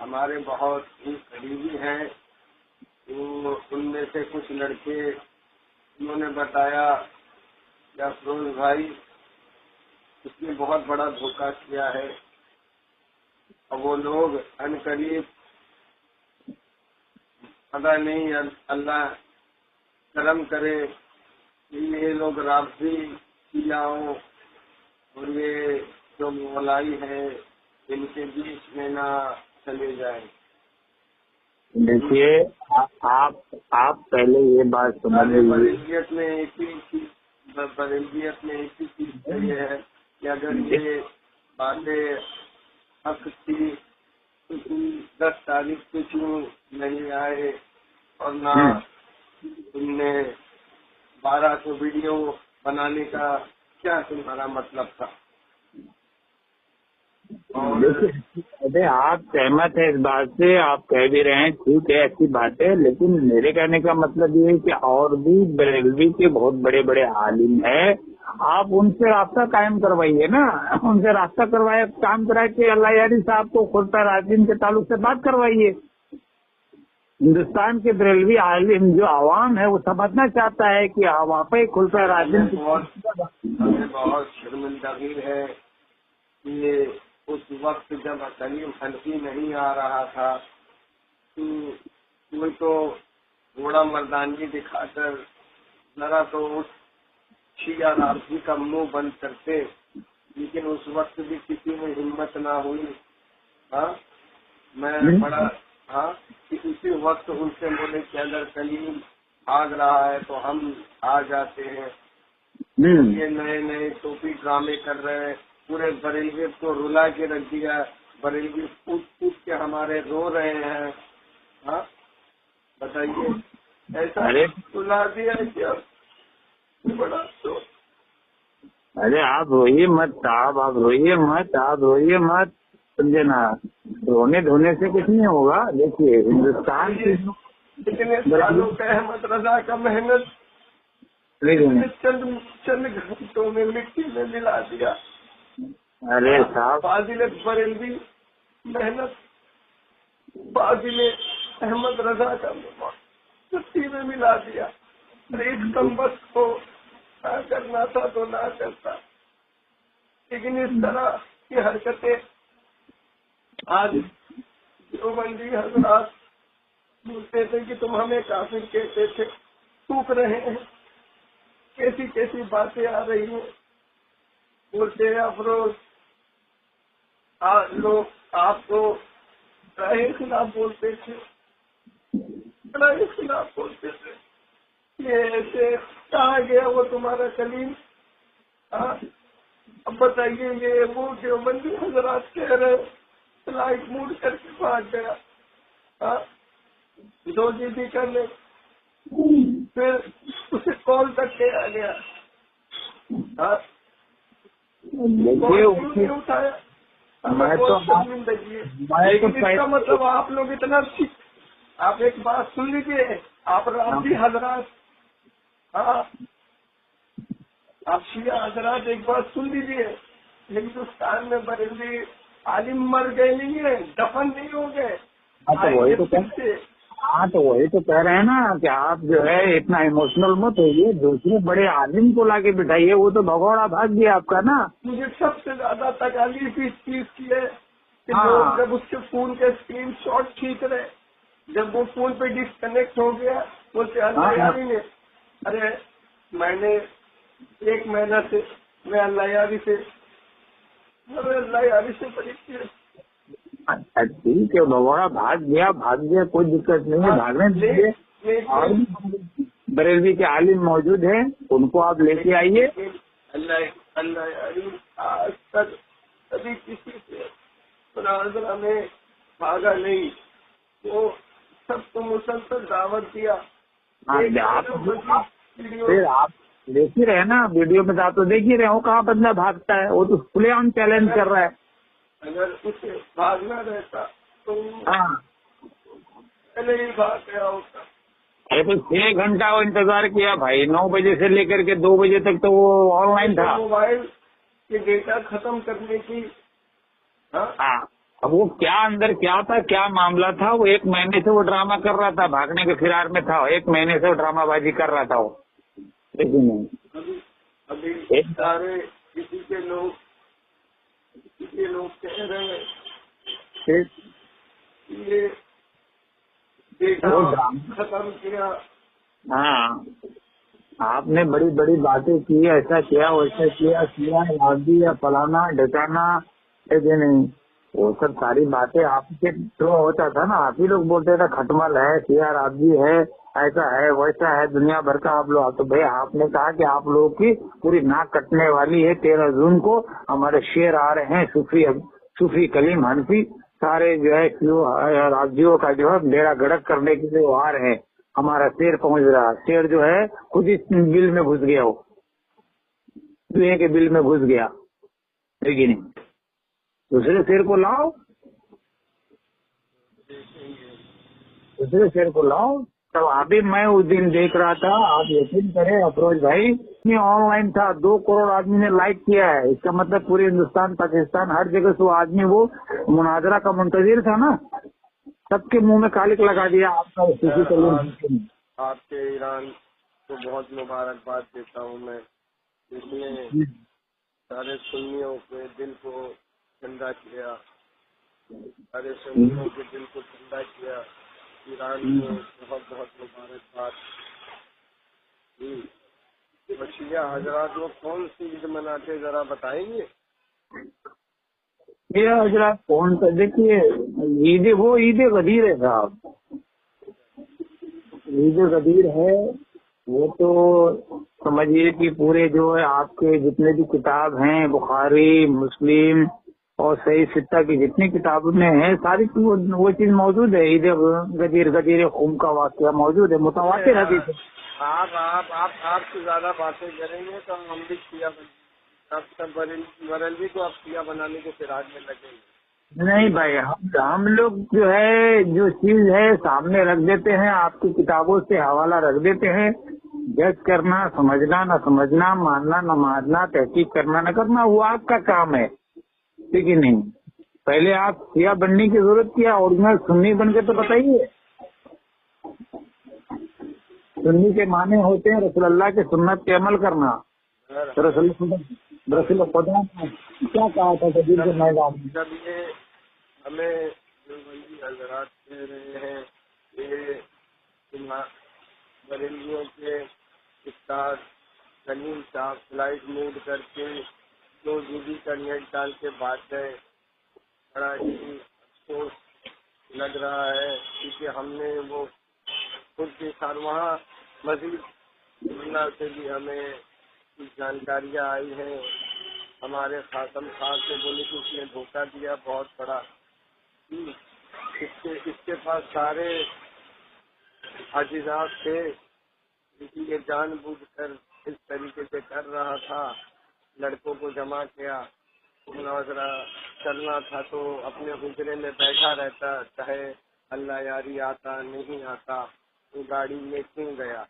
ہمارے بہت ہی قریبی ہیں. ان میں سے کچھ لڑکے انہوں نے بتایا کہ افروز بھائی اس نے بہت بڑا دھوکہ کیا ہے اور وہ لوگ ان قریب پتہ نہیں اللہ کرم کرے کہ یہ لوگ رابطی کیا ہوں اور یہ جو مولائی ہے ان کے بیچ میں نہ چلے جائیں. دیکھیے آپ پہلے یہ بات سمجھ لیجیے. بریلیت میں ایک ہی چیز یہ ہے کہ اگر یہ باتیں حق تھی تو تم 10 تاریخ سے کیوں نہیں آئے اور نہ تم نے 12 کو ویڈیو بنانے کا کیا تمہارا مطلب تھا؟ دیکھیے آپ سہمت ہیں اس بات سے، آپ کہہ بھی رہے ہیں ٹھیک ہے اچھی بات ہے، لیکن میرے کہنے کا مطلب یہ ہے کہ اور بھی بریلوی کے بہت بڑے بڑے عالم ہیں، آپ ان سے رابطہ قائم کروائیے نا، ان سے رابطہ کروائے کام کرائے کہ اللہ یاری صاحب کو خلفۂ راشدین کے تعلق سے بات کروائیے. ہندوستان کے بریلوی عالم جو عوام ہے وہ سمجھنا چاہتا ہے کہ واقعی خلفۂ راشدین بہت شرمندگی ہے کہ اس وقت جب سلیم حنفی نہیں آ رہا تھا تو کوئی تو گھوڑا مردانگی دکھا کر ذرا تو اس شیعہ رافضی کا منہ بند کرتے، لیکن اس وقت بھی کسی میں ہمت نہ ہوئی. میں پڑھا کہ اسی وقت ان سے بولے کہ اگر سلیم بھاگ رہا ہے تو ہم آ جاتے ہیں. یہ نئے نئے ٹوپی ڈرامے کر رہے ہیں، پورے بریلوی کو رلا کے رکھ دیا، بریلوی پوچھ کے ہمارے رو رہے ہیں. بتائیے ایسا رلا دیا کیا؟ بڑا تو ارے آپ روئیے مت صاحب، آپ روئیے مت سمجھے نا، رونے دھونے سے کچھ نہیں ہوگا. دیکھیے ہندوستان کی اتنے سالوں کا احمد رضا کا محنت چند گھنٹوں میں مٹی میں ملا دیا. ارے صاحب فاضل بریلوی محنت فاضل احمد رضا کا مٹی میں ملا دیا. ایک کمبخت کو نہ کرنا تھا تو نہ کرتا، لیکن اس طرح کی حرکتیں آج دیوبندی حضرات بولتے تھے کہ تم ہمیں کافر کہتے تھے، ٹوک رہے ہیں. کیسی کیسی باتیں آ رہی ہیں. بولتے ہیں افروز لوگ آپ کو رائے خلاف بولتے تھے، رائے خلاف بولتے تھے. یہ ایسے کہا گیا وہ تمہارا کلیم. اب بتائیے یہ وہ دیوبندی حضرات کہہ رہے لائٹ موڈ کر کے بھاگ گیا، دو جی بھی کر لے، پھر اسے کال تک کے آ گیا. اٹھایا زندگی. اس کا مطلب آپ لوگ اتنا آپ ایک بات سن لیجیے، آپ رابطی حضرات، آپ شیعہ حضرات ایک بات سن لیجیے، ہندوستان میں بریلوی عالم مر گئے نہیں ہیں، دفن نہیں ہو گئے. تو وہی تو کہہ رہے ہیں نا کہ آپ جو ہے اتنا ایموشنل مت ہوئیے، دوسرے بڑے عالم کو لا کے بٹھائیے. وہ تو بھگوڑا بھاگ گیا آپ کا نا. مجھے سب سے زیادہ تکالیف اس چیز کی ہے کہ لوگ جب اس کے فون کے اسکرین شاٹ کھینچ رہے، جب وہ فون پہ ڈسکنیکٹ ہو گیا بولتے اللہ یاری نے. ارے میں نے 1 مہینہ سے میں اللہ یاری سے بڑی اچھا ٹھیک ہے، بھگوڑا بھاگ گیا کوئی دقت نہیں ہے، بھاگنے دیجیے. اور بریلوی کے عالم موجود ہیں، ان کو آپ لے کے آئیے. اللہ یاری آج تک کبھی کسی سے مناظرہ میں بھاگا نہیں. وہ سب کو مسلسل دعوت دیا. پھر آپ دیکھ ہی رہے نا ویڈیو میں، آپ تو دیکھ ہی رہے ہو کہاں بندہ بھاگتا ہے. وہ تو کھلے عام چیلنج کر رہا ہے. اگر اسے بھاگنا رہتا تو پہلے ہی بھاگ گیا ہوتا. ارے تو 6 گھنٹہ وہ انتظار کیا بھائی، 9 بجے سے لے کر کے 2 بجے تک تو وہ آن لائن تھا. موبائل کے ڈیٹا ختم کرنے کی اب وہ کیا اندر کیا تھا، کیا معاملہ تھا، وہ 1 مہینے سے وہ ڈرامہ کر رہا تھا، بھاگنے کے فرار میں تھا، 1 مہینے سے وہ ڈرامہ بازی کر رہا تھا وہ. لیکن ابھی سارے کسی کے لوگ کہہ رہے ہیں یہ ختم کیا. ہاں آپ نے بڑی بڑی باتیں کی، ایسا کیا ویسا کیا راضی یا فلانا ڈھکانا، لیکن نہیں وہ سب ساری باتیں آپ کے تھرو ہوتا تھا نا. آپ ہی لوگ بولتے تھے کھٹمل ہے، سیاہ راضی ہے، ایسا ہے ویسا ہے، دنیا بھر کا آپ لوگ. تو بھائی آپ نے کہا کہ آپ لوگوں کی پوری ناک کٹنے والی ہے. 13 جون کو ہمارے شعر آ رہے ہیں، صوفی کلیم حنفی سارے جو ہے راجیوں کا جو ہے بیڑا گڑک کرنے کے لیے وہ آ رہے ہیں. ہمارا شعر پہنچ رہا، شعر جو ہے خود ہی بل میں گھس گیا، وہ دنیا کے بل میں گھس گیا. لیکن دوسرے شعر کو لاؤ، دوسرے شعر کو لاؤ. تب ابھی میں اس دن دیکھ رہا تھا، آپ یقین کریں افروز بھائی، آن لائن تھا، 2 کروڑ آدمی نے لائک کیا ہے. اس کا مطلب پورے ہندوستان پاکستان ہر جگہ سے وہ آدمی وہ مناظرہ کا منتظر تھا نا. سب کے منہ میں کالک لگا دیا آپ کا. آپ کے ایران کو بہت مبارکباد دیتا ہوں میں، اس نے سارے سنیوں کے دل کو ٹھنڈا کیا، سارے سنیوں کے دل کو ٹھنڈا کیا. ایران کو بہت بہت مبارکباد. شیعہ حضرات وہ کون سی عید مناتے ذرا بتائیں گے؟ یہ حضرات کون سا؟ دیکھیے عید غدیر ہے صاحب، عید غدیر ہے. وہ تو سمجھیے کہ پورے جو ہے آپ کے جتنے بھی کتاب ہیں، بخاری مسلم اور صحیح ستہ کی جتنی کتابوں میں ہیں ساری وہ چیز موجود ہے. عید غدیر خون کا واقعہ موجود ہے، متواتر حدیث ہے. آپ سے زیادہ باتیں کریں گے تو ہم بھی شیعہ بریلوی کو آپ شیعہ بنانے کے فراق میں لگیں گے. نہیں بھائی، ہم لوگ جو ہے جو چیز ہے سامنے رکھ دیتے ہیں، آپ کی کتابوں سے حوالہ رکھ دیتے ہیں. جج کرنا، سمجھنا نہ سمجھنا، ماننا نہ ماننا، تحقیق کرنا نہ کرنا، وہ آپ کا کام ہے. ٹھیک ہے نہیں؟ پہلے آپ شیعہ بننے کی ضرورت کیا، اوریجنل سنی بن کے تو بتائیے. سنی کے معنی ہوتے ہیں رسول اللہ کے سنت پہ عمل کرنا. رسول خدا نے کیا کہا تھا تدبیر کے میدان میں؟ جب یہ ہمیں دیوبندی حضرات کہہ رہے ہیں کہ بریلویوں کے استاد سلیم صاحب فلائٹ موڈ کر کے 2 GB کا نیٹ ڈال کے بات ہے، بڑا ہی افسوس لگ رہا ہے کیونکہ ہم نے وہ خود کے ساتھ وہاں مزید اللہ سے بھی ہمیں جانکاریاں آئی ہیں. ہمارے خاتم صاحب سے بولے کہ اس نے دھوکہ دیا بہت بڑا. اس کے پاس سارے اجزاء تھے، یہ جان بوجھ کر اس طریقے سے کر رہا تھا. لڑکوں کو جمع کیا، مناظرہ چلنا تھا تو اپنے حجرے میں بیٹھا رہتا، چاہے اللہ یاری آتا نہیں آتا. تو گاڑی میں کیوں گیا؟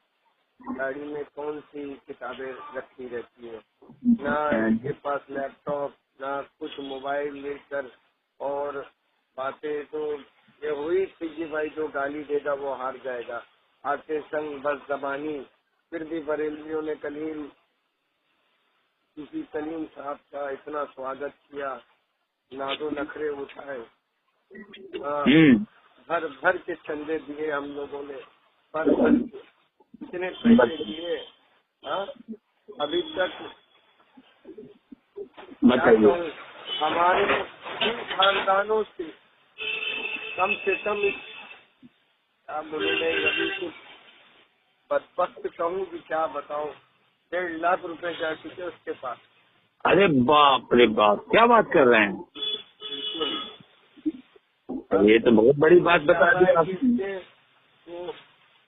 گاڑی میں کون سی کتابیں رکھی رہتی ہیں؟ نہ ان کے پاس لیپ ٹاپ، نہ کچھ موبائل لے کر. اور باتیں تو یہ ہوئی تھی کہ بھائی جو گالی دے گا وہ ہار جائے گا. آتے سنگ بس زبانی. پھر بھی بریلویوں نے کسی کلیم صاحب کا اتنا سواگت کیا، ناز و نخرے اٹھائے، بھر کے چندے دیے ہم لوگوں نے، بھر کے اتنے پیسے دیے. ابھی تک ہمارے خاندانوں سے کم بولے ابھی کچھ بدبخت کہوں کہ کیا بتاؤں، 1.5 لاکھ روپے جا چکے اس کے پاس. ارے باپ رے باپ، کیا بات کر رہے ہیں؟ یہ تو بہت بڑی بات بتا دی آپ نے.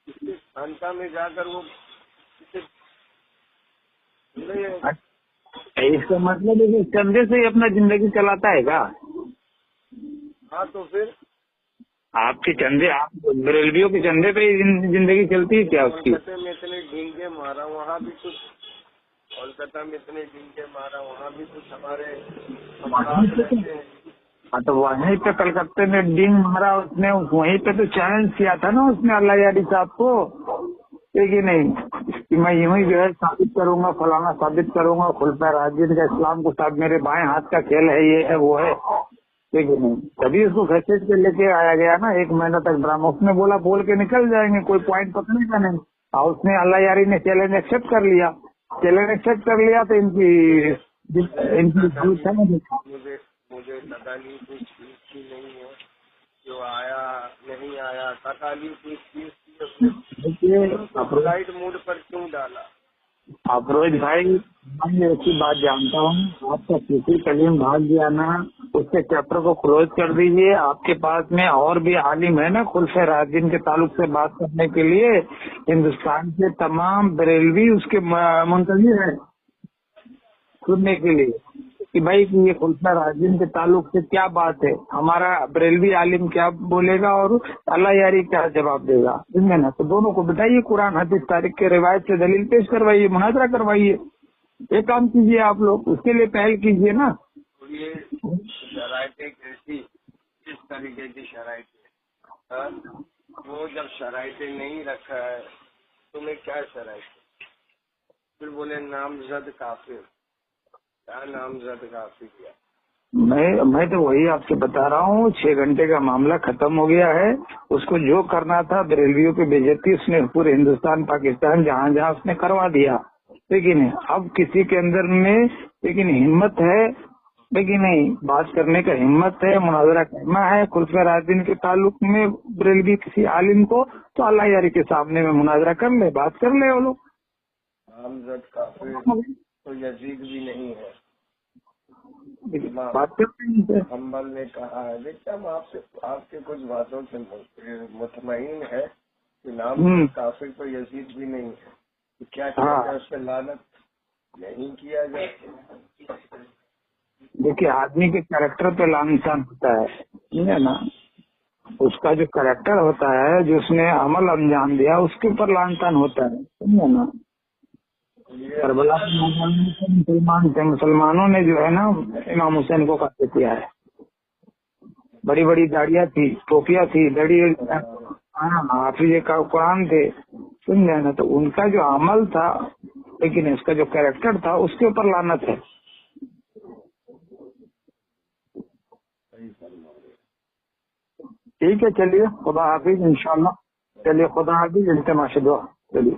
اس کے خانقاہ میں جا کر وہ اس کا مطلب ہے کہ چندے سے ہی اپنا زندگی چلاتا ہے کیا؟ ہاں تو پھر آپ کے چندے، آپ بریلویوں کے چندے پہ زندگی چلتی ہے کیا اس کی؟ کولکتہ میں اتنے ڈینگے مارا، وہاں بھی کچھ کولکتہ میں اتنے ڈینگے مارا، وہاں بھی کچھ ہمارے افراد رہتے ہیں. ہاں تو وہیں پہ کلکتے میں ڈنگ مارا اس نے، وہیں پہ تو چیلنج کیا تھا نا اس نے اللہ یاری صاحب کو، ٹھیک ہے نہیں کہ میں یوں ہی جو ہے ثابت کروں گا، فلانا ثابت کروں گا، خلفائے راشدین کا اسلام کو ساتھ میرے بائیں ہاتھ کا کھیل ہے، یہ ہے وہ ہے، ٹھیک ہے نہیں. تبھی اس کو گھسیٹ کے لے کے آیا گیا نا 1 مہینہ تک ڈرامہ. اس نے بولا بول کے نکل جائیں گے، کوئی پوائنٹ پکڑنے کا نہیں. اور اس نے اللہ یاری نے چیلنج ایکسپٹ کر لیا. چیلنج ایکسپٹ کر لیا تو ان کی جیت ہے نا. مجھے تکالیف اس چیز کی نہیں ہے، جو آیا نہیں آیا، تکالیف اس چیز کی دیکھیے فرائڈ موڈ پر کیوں ڈالا. افروز بھائی میں ایسی بات جانتا ہوں، آپ کا صوفی کلیم بھاگ گیا نا، اس کے چیپٹر کو کلوز کر دیجئے. آپ کے پاس میں اور بھی عالم ہے نا خلفائے راشدین کے تعلق سے بات کرنے کے لیے. ہندوستان کے تمام بریلوی اس کے منتظر ہیں سننے کے لیے کہ بھائی کہ یہ خلفائے راشدین کے تعلق سے کیا بات ہے، ہمارا بریلوی عالم کیا بولے گا اور اللہ یاری کیا جواب دے گا. نا تو دونوں کو بتائیے، قرآن حدیث تاریخ کے روایت سے دلیل پیش کروائیے، مناظرہ کروائیے. ایک کام کیجیے آپ لوگ، اس کے لیے پہل کیجیے نا. یہ شرائطیں کیسی، کس طریقے کی شرائطیں؟ وہ جب شرائطیں نہیں رکھا ہے تمہیں کیا شرائط؟ پھر بولے نامزد کافر. کیا نامزد کافر کیا؟ میں تو وہی آپ سے بتا رہا ہوں، 6 گھنٹے کا معاملہ ختم ہو گیا ہے. اس کو جو کرنا تھا بریلویوں کی بے عزتی اس نے پورے ہندوستان پاکستان جہاں جہاں اس نے کروا دیا، لیکن اب کسی کے اندر میں لیکن ہمت ہے، لیکن نہیں بات کرنے کا ہمت ہے، مناظرہ کرنا ہے خلفائے راشدین کے تعلق میں بریلوی کسی عالم کو، تو اللہ یاری کے سامنے میں مناظرہ کر لے، بات کر لے وہ لوگ. نامزد کافر تو یزید بھی نہیں ہے. بات کرتے ہیں. حنبل نے کہا ہے، دیکھتے ہم آپ کے کچھ باتوں سے مطمئن ہے کہ نامزد کافر تو یزید بھی نہیں ہے. کیا اس پہ لعنت نہیں کیا جائے؟ دیکھیے آدمی کے کریکٹر پہ لعنتان ہوتا ہے، ٹھیک ہے نا. اس کا جو کریکٹر ہوتا ہے، جو اس نے عمل انجام دیا، اس کے اوپر لعنتان ہوتا ہے، سمجھے نا. کربلا مسلمان تھے، مسلمانوں نے جو ہے نا امام حسین کو قتل کیا ہے. بڑی بڑی داڑیاں تھی، ٹوپیاں تھی، داڑھی، حافظ کا قرآن تھے، سمجھے نا. تو ان کا جو عمل تھا، لیکن اس کا جو کریکٹر تھا اس کے اوپر لعنت ہے. ٹھیک ہے چلیے، خدا حافظ انشاءاللہ. چلیے خدا حافظ، التماس دعا. چلیے.